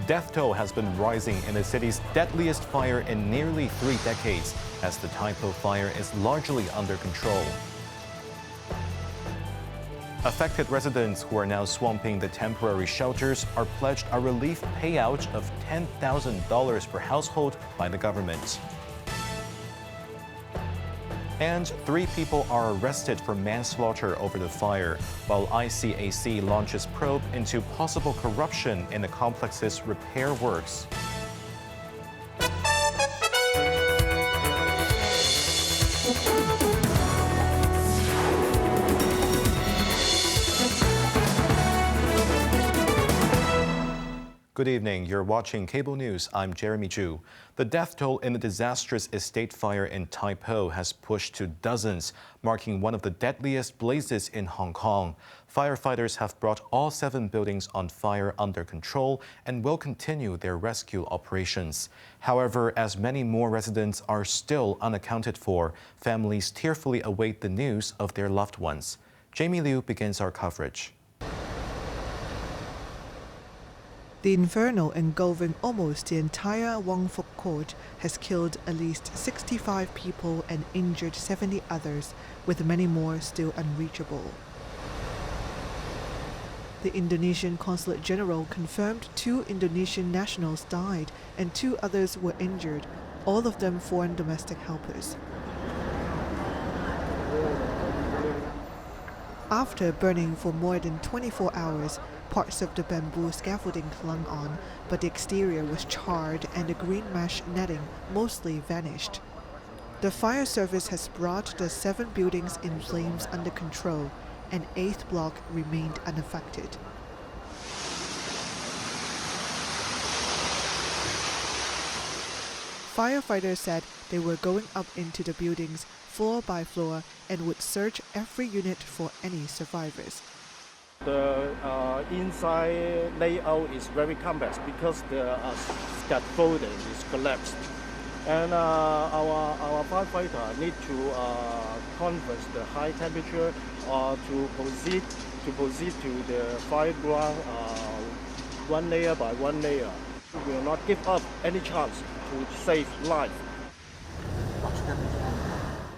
Death toll has been rising in the city's deadliest fire in nearly 3 decades, as the Tai Po fire is largely under control. Affected residents who are now swamping the temporary shelters are pledged a relief payout of $10,000 per household by the government. And 3 people are arrested for manslaughter over the fire, while ICAC launches probe into possible corruption in the complex's repair works. Good evening. You're watching Cable News. I'm Jeremy Zhu. The death toll in the disastrous estate fire in Tai Po has pushed to dozens, marking one of the deadliest blazes in Hong Kong. Firefighters have brought all 7 buildings on fire under control and will continue their rescue operations. However, as many more residents are still unaccounted for, families tearfully await the news of their loved ones. Jamie Liu begins our coverage. The inferno engulfing almost the entire Wong Fuk Court has killed at least 65 people and injured 70 others, with many more still unreachable. The Indonesian Consulate General confirmed 2 Indonesian nationals died and 2 others were injured, all of them foreign domestic helpers. After burning for more than 24 hours, parts of the bamboo scaffolding clung on, but the exterior was charred and the green mesh netting mostly vanished. The fire service has brought the 7 buildings in flames under control, and 8th block remained unaffected. Firefighters said they were going up into the buildings floor by floor and would search every unit for any survivors. The inside layout is very complex because the scaffolding is collapsed, and our firefighter need to converse the high temperature to proceed to the fire ground 1 layer by 1 layer. We will not give up any chance to save life.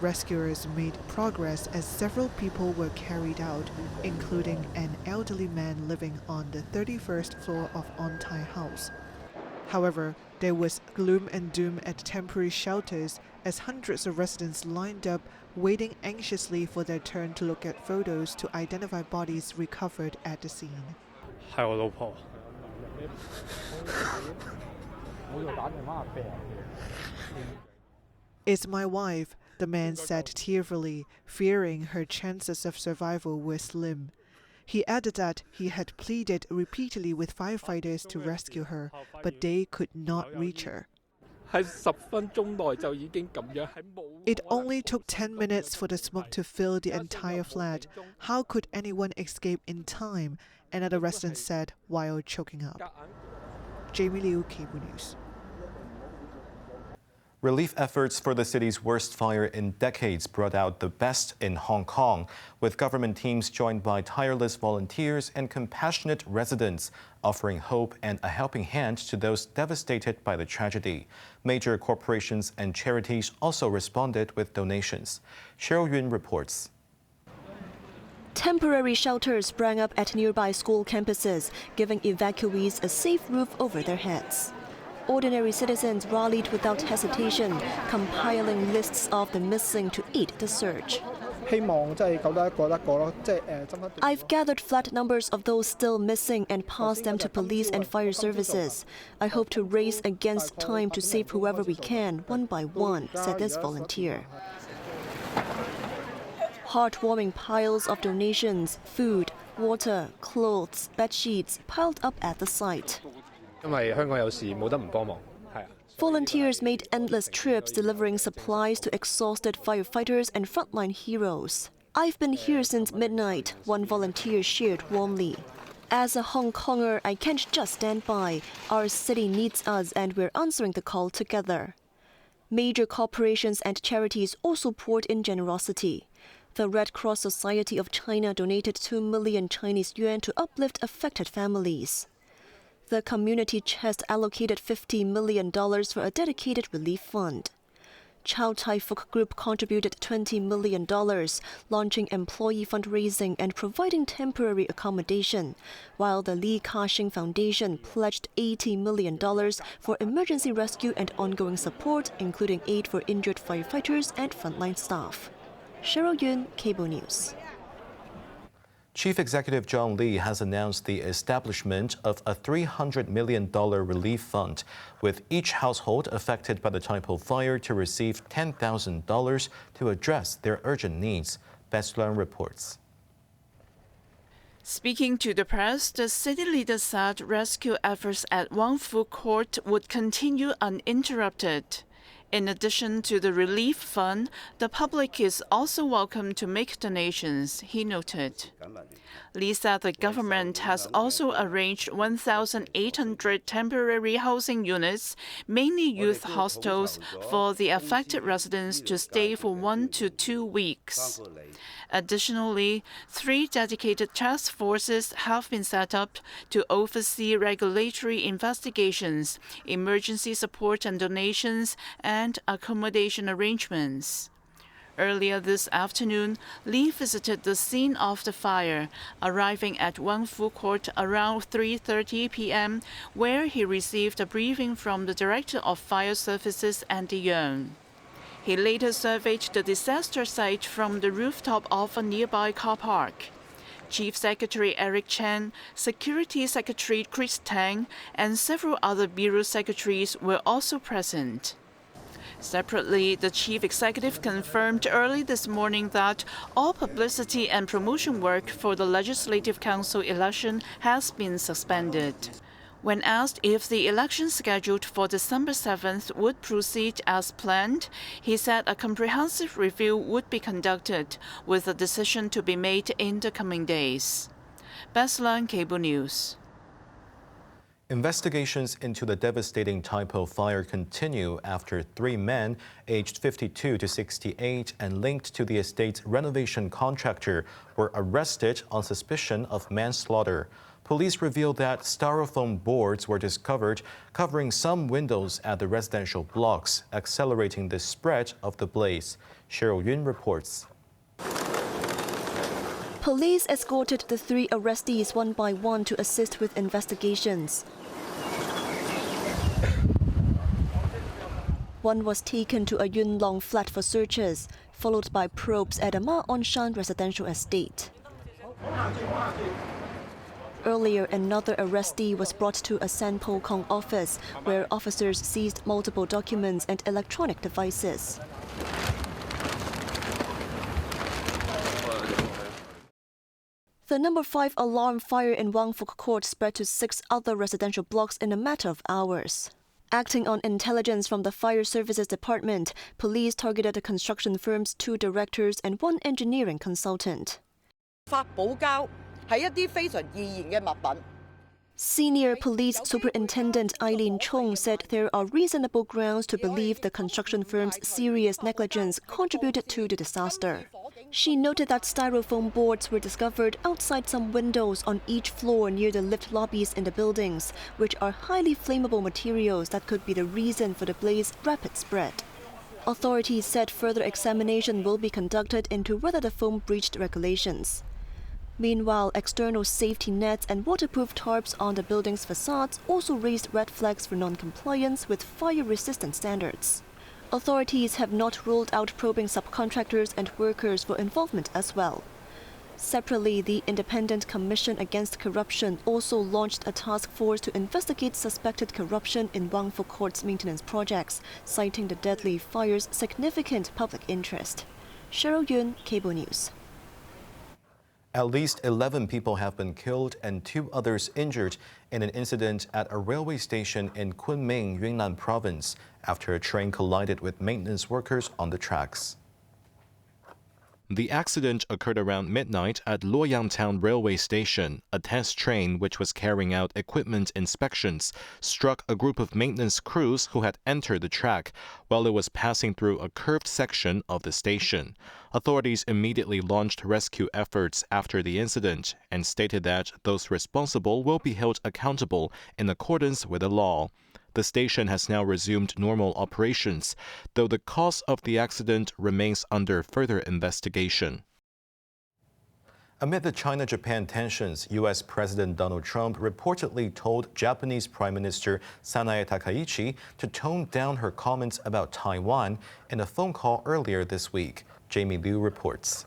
Rescuers made progress as several people were carried out, including an elderly man living on the 31st floor of On Tai House. However, there was gloom and doom at temporary shelters as hundreds of residents lined up, waiting anxiously for their turn to look at photos to identify bodies recovered at the scene. It's my wife, the man said tearfully, fearing her chances of survival were slim. He added that he had pleaded repeatedly with firefighters to rescue her, but they could not reach her. It only took 10 minutes for the smoke to fill the entire flat. How could anyone escape in time? Another resident said while choking up. Jamie Liu, Cable News. Relief efforts for the city's worst fire in decades brought out the best in Hong Kong, with government teams joined by tireless volunteers and compassionate residents, offering hope and a helping hand to those devastated by the tragedy. Major corporations and charities also responded with donations. Cheryl Yun reports. Temporary shelters sprang up at nearby school campuses, giving evacuees a safe roof over their heads. Ordinary citizens rallied without hesitation, compiling lists of the missing to aid the search. I've gathered flat numbers of those still missing and passed them to police and fire services. I hope to race against time to save whoever we can, one by one, said this volunteer. Heartwarming piles of donations, food, water, clothes, bedsheets piled up at the site. Volunteers made endless trips delivering supplies to exhausted firefighters and frontline heroes. I've been here since midnight, one volunteer shared warmly. As a Hong Konger, I can't just stand by. Our city needs us and we're answering the call together. Major corporations and charities also poured in generosity. The Red Cross Society of China donated 2 million Chinese yuan to uplift affected families. The community chest allocated $50 million for a dedicated relief fund. Chow Tai Fook Group contributed $20 million, launching employee fundraising and providing temporary accommodation, while the Lee Ka-shing Foundation pledged $80 million for emergency rescue and ongoing support, including aid for injured firefighters and frontline staff. Cheryl Yun, Cable News. Chief Executive John Lee has announced the establishment of a $300 million relief fund, with each household affected by the Tai Po fire to receive $10,000 to address their urgent needs. Best Learn reports. Speaking to the press, the city leader said rescue efforts at Wang Fu Court would continue uninterrupted. In addition to the relief fund, the public is also welcome to make donations, he noted. Lee said the government has also arranged 1,800 temporary housing units, mainly youth hostels, for the affected residents to stay for 1 to 2 weeks. Additionally, 3 dedicated task forces have been set up to oversee regulatory investigations, emergency support and donations, and accommodation arrangements. Earlier this afternoon, Lee visited the scene of the fire, arriving at Wang Fu Court around 3:30 p.m., where he received a briefing from the Director of Fire Services, Andy Yeung. He later surveyed the disaster site from the rooftop of a nearby car park. Chief Secretary Eric Chen, Security Secretary Chris Tang, and several other bureau secretaries were also present. Separately, the chief executive confirmed early this morning that all publicity and promotion work for the Legislative Council election has been suspended. When asked if the election scheduled for December 7th would proceed as planned, he said a comprehensive review would be conducted, with a decision to be made in the coming days. Best Learn, Cable News. Investigations into the devastating Tai Po fire continue after 3 men aged 52 to 68 and linked to the estate's renovation contractor were arrested on suspicion of manslaughter. Police revealed that styrofoam boards were discovered covering some windows at the residential blocks, accelerating the spread of the blaze. Cheryl Yun reports. Police escorted the 3 arrestees one by one to assist with investigations. One was taken to a Yuen Long flat for searches, followed by probes at a Ma On Shan residential estate. Earlier, another arrestee was brought to a San Po Kong office, where officers seized multiple documents and electronic devices. The number 5 alarm fire in Wang Fu Court spread to 6 other residential blocks in a matter of hours. Acting on intelligence from the Fire Services Department, police targeted the construction firm's 2 directors and 1 engineering consultant. Senior Police Superintendent Eileen Chung said there are reasonable grounds to believe the construction firm's serious negligence contributed to the disaster. She noted that styrofoam boards were discovered outside some windows on each floor near the lift lobbies in the buildings, which are highly flammable materials that could be the reason for the blaze's rapid spread. Authorities said further examination will be conducted into whether the foam breached regulations. Meanwhile, external safety nets and waterproof tarps on the building's facades also raised red flags for non-compliance with fire-resistant standards. Authorities have not ruled out probing subcontractors and workers for involvement as well. Separately, the Independent Commission Against Corruption also launched a task force to investigate suspected corruption in Wang Fu Court's maintenance projects, citing the deadly fire's significant public interest. Cheryl Yun, Cable News. At least 11 people have been killed and 2 others injured in an incident at a railway station in Kunming, Yunnan Province, after a train collided with maintenance workers on the tracks. The accident occurred around midnight at Luoyang Town Railway Station. A test train, which was carrying out equipment inspections, struck a group of maintenance crews who had entered the track while it was passing through a curved section of the station. Authorities immediately launched rescue efforts after the incident and stated that those responsible will be held accountable in accordance with the law. The station has now resumed normal operations, though the cause of the accident remains under further investigation. Amid the China-Japan tensions, U.S. President Donald Trump reportedly told Japanese Prime Minister Sanae Takaichi to tone down her comments about Taiwan in a phone call earlier this week. Jamie Liu reports.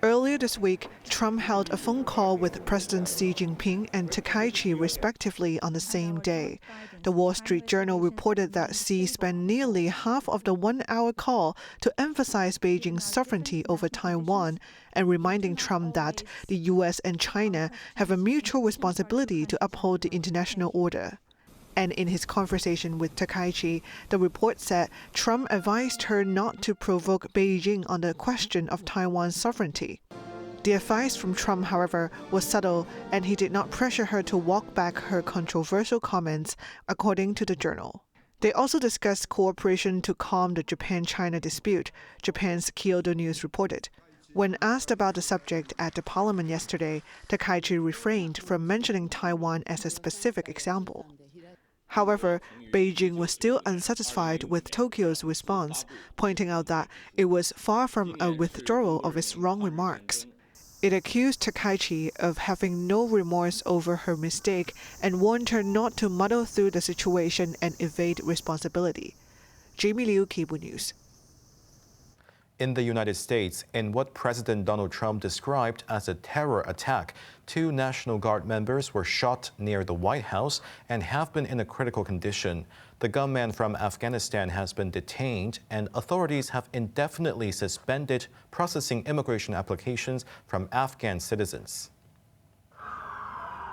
Earlier this week, Trump held a phone call with President Xi Jinping and Takaichi respectively on the same day. The Wall Street Journal reported that Xi spent nearly half of the one-hour call to emphasize Beijing's sovereignty over Taiwan and reminding Trump that the U.S. and China have a mutual responsibility to uphold the international order. And in his conversation with Takaichi, the report said Trump advised her not to provoke Beijing on the question of Taiwan's sovereignty. The advice from Trump, however, was subtle, and he did not pressure her to walk back her controversial comments, according to the journal. They also discussed cooperation to calm the Japan-China dispute, Japan's Kyodo News reported. When asked about the subject at the parliament yesterday, Takaichi refrained from mentioning Taiwan as a specific example. However, Beijing was still unsatisfied with Tokyo's response, pointing out that it was far from a withdrawal of its wrong remarks. It accused Takaichi of having no remorse over her mistake and warned her not to muddle through the situation and evade responsibility. Jamie Liu, Cable News. In the United States, in what President Donald Trump described as a terror attack, 2 National Guard members were shot near the White House and have been in a critical condition. The gunman from Afghanistan has been detained, and authorities have indefinitely suspended processing immigration applications from Afghan citizens.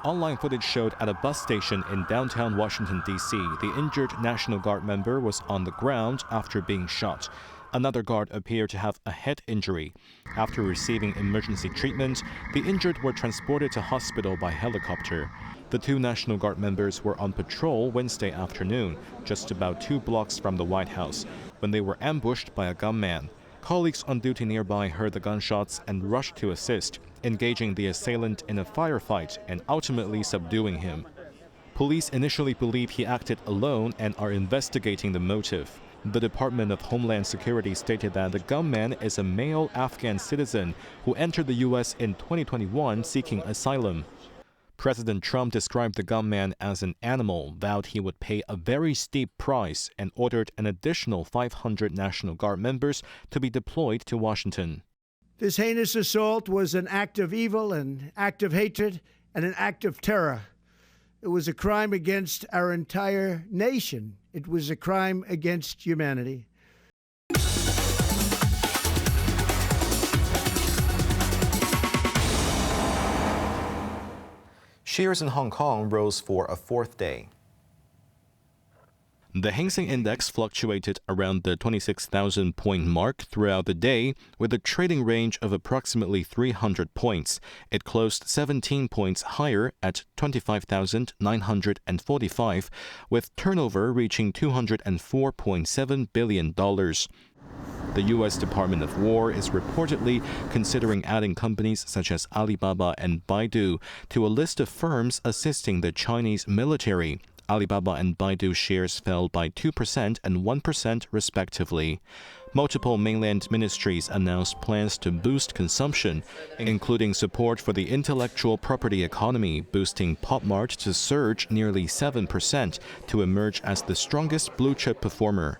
Online footage showed at a bus station in downtown Washington, D.C., the injured National Guard member was on the ground after being shot. Another guard appeared to have a head injury. After receiving emergency treatment, the injured were transported to hospital by helicopter. The 2 National Guard members were on patrol Wednesday afternoon, just about 2 blocks from the White House, when they were ambushed by a gunman. Colleagues on duty nearby heard the gunshots and rushed to assist, engaging the assailant in a firefight and ultimately subduing him. Police initially believed he acted alone and are investigating the motive. The Department of Homeland Security stated that the gunman is a male Afghan citizen who entered the U.S. in 2021 seeking asylum. President Trump described the gunman as an animal, vowed he would pay a very steep price, and ordered an additional 500 National Guard members to be deployed to Washington. This heinous assault was an act of evil, an act of hatred, and an act of terror. It was a crime against our entire nation. It was a crime against humanity. Shares in Hong Kong rose for a 4th day. The Hang Seng Index fluctuated around the 26,000-point mark throughout the day, with a trading range of approximately 300 points. It closed 17 points higher at 25,945, with turnover reaching $204.7 billion. The U.S. Department of War is reportedly considering adding companies such as Alibaba and Baidu to a list of firms assisting the Chinese military. Alibaba and Baidu shares fell by 2% and 1% respectively. Multiple mainland ministries announced plans to boost consumption, including support for the intellectual property economy, boosting PopMart to surge nearly 7% to emerge as the strongest blue-chip performer.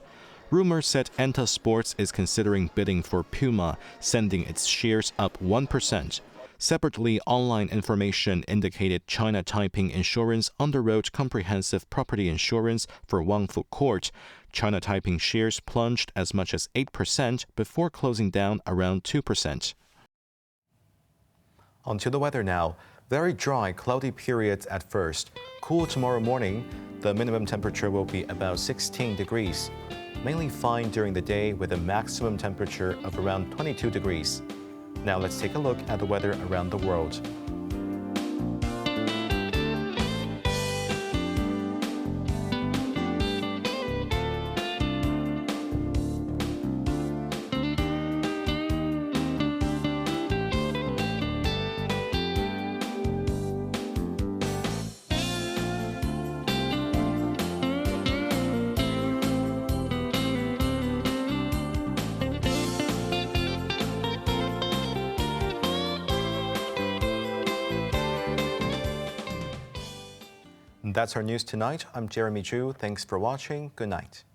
Rumors said Anta Sports is considering bidding for Puma, sending its shares up 1%. Separately, online information indicated China Taiping Insurance underwrote comprehensive property insurance for Wangfu Court. China Taiping shares plunged as much as 8% before closing down around 2%. On to the weather now. Very dry, cloudy periods at first. Cool tomorrow morning. The minimum temperature will be about 16 degrees. Mainly fine during the day with a maximum temperature of around 22 degrees. Now let's take a look at the weather around the world. That's our news tonight. I'm Jeremy Ju. Thanks for watching. Good night.